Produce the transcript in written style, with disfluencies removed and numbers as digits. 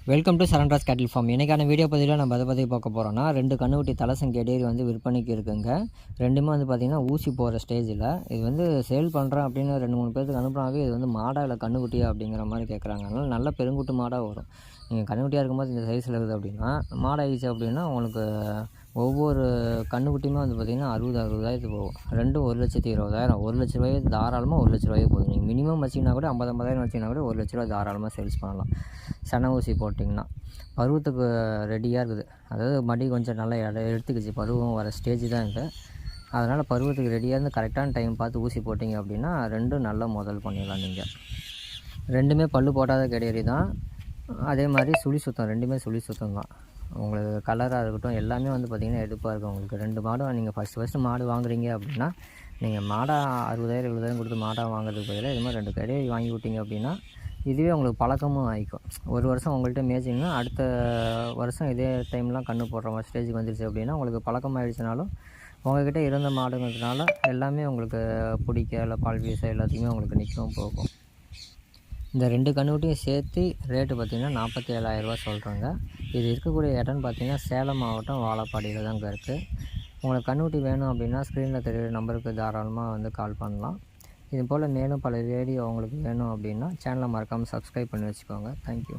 Welcome to Charanraj கேட்டில் form. இன்றைக்கான video பதிவில் நம்ம அதை பற்றி பார்க்க போகிறோன்னா, 2 கன்னுக்குட்டி தலசங்க டேரி வந்து விற்பனைக்கு இருக்குங்க. ரெண்டுமே வந்து பார்த்திங்கன்னா ஊசி போகிற ஸ்டேஜில். இது வந்து சேல் பண்ணுறேன் அப்படின்னு 2-3 பேருக்கு அனுப்புனாவே இது வந்து மாடா இல்லை கன்னுக்குட்டியா அப்படிங்கிற மாதிரி கேட்குறாங்க. அதனால் நல்ல பெருங்குட்டு மாடாக வரும். நீங்கள் கன்னுக்குட்டியாக இருக்கும்போது இந்த சைஸில் இருக்குது அப்படின்னா, மாடாகிடுச்சு அப்படின்னா உங்களுக்கு ஒவ்வொரு கன்னுக்குட்டியுமே வந்து பார்த்திங்கன்னா 60,000 போகும். ரெண்டும் 1,20,000. 1,00,000 ரூபாய் தாராளமாக 1,00,000 ரூபாய்க்கு போகுது. நீங்கள் மினிமம் வச்சிங்கன்னா கூட 50,000 வச்சிங்கன்னா கூட 1,00,000 ரூபா தாராளமாக சேல்ஸ் பண்ணலாம். சன ஊசி போட்டிங்கன்னா பருவத்துக்கு ரெடியாக இருக்குது. அதாவது மடி கொஞ்சம் நல்லா எடுத்துக்கிச்சு, பருவம் வர ஸ்டேஜ் தான் இது. அதனால் பருவத்துக்கு ரெடியாக இருந்து கரெக்டான டைம் பார்த்து ஊசி போட்டிங்க அப்படின்னா ரெண்டும் நல்லா முதல் பண்ணிடலாம். நீங்கள் ரெண்டுமே பல்லு போட்டாத கிடையாது தான். அதே மாதிரி சுழி சுத்தம், ரெண்டுமே சுழி சுத்தம் தான். உங்களுக்கு கலராக இருக்கட்டும் எல்லாமே வந்து பார்த்திங்கன்னா எடுப்பாக இருக்கும். உங்களுக்கு 2 மாடும் நீங்கள் ஃபஸ்ட்டு மாடு வாங்குறீங்க அப்படின்னா, நீங்கள் மாடாக 60,000 70,000 கொடுத்து மாடாக வாங்குறதுக்கு பதிலாக இது மாதிரி 2 கடையை வாங்கி விட்டிங்க அப்படின்னா இதுவே உங்களுக்கு பழக்கமும் ஆகிக்கும். ஒரு வருஷம் உங்கள்கிட்ட மேய்ச்சிங்கன்னா அடுத்த வருஷம் இதே டைம்லாம் கன்று போடுற மாதிரி ஸ்டேஜுக்கு வந்துருச்சு அப்படின்னா உங்களுக்கு பழக்கமாகிடுச்சுனாலும் உங்கள்கிட்ட இருந்த மாடுங்கிறதுனால எல்லாமே உங்களுக்கு பிடிக்க இல்லை பால் வீச எல்லாத்தையுமே உங்களுக்கு நிற்கவும் போகும். இந்த 2 கன்னுக்குட்டியும் சேர்த்து ரேட்டு பார்த்திங்கன்னா 47,000 சொல்கிறாங்க. இது இருக்கக்கூடிய இடம்னு பார்த்திங்கன்னா சேலம் மாவட்டம் வாழப்பாடியில் தாங்க இருக்குது. உங்களுக்கு கன்னுக்குட்டி வேணும் அப்படின்னா ஸ்க்ரீனில் தெரியுற நம்பருக்கு தாராளமாக வந்து கால் பண்ணலாம். இது போல் மேலும் பல வீடியோ உங்களுக்கு வேணும் அப்படின்னா சேனலை மறக்காமல் சப்ஸ்கிரைப் பண்ணி வச்சுக்கோங்க. தேங்க்யூ.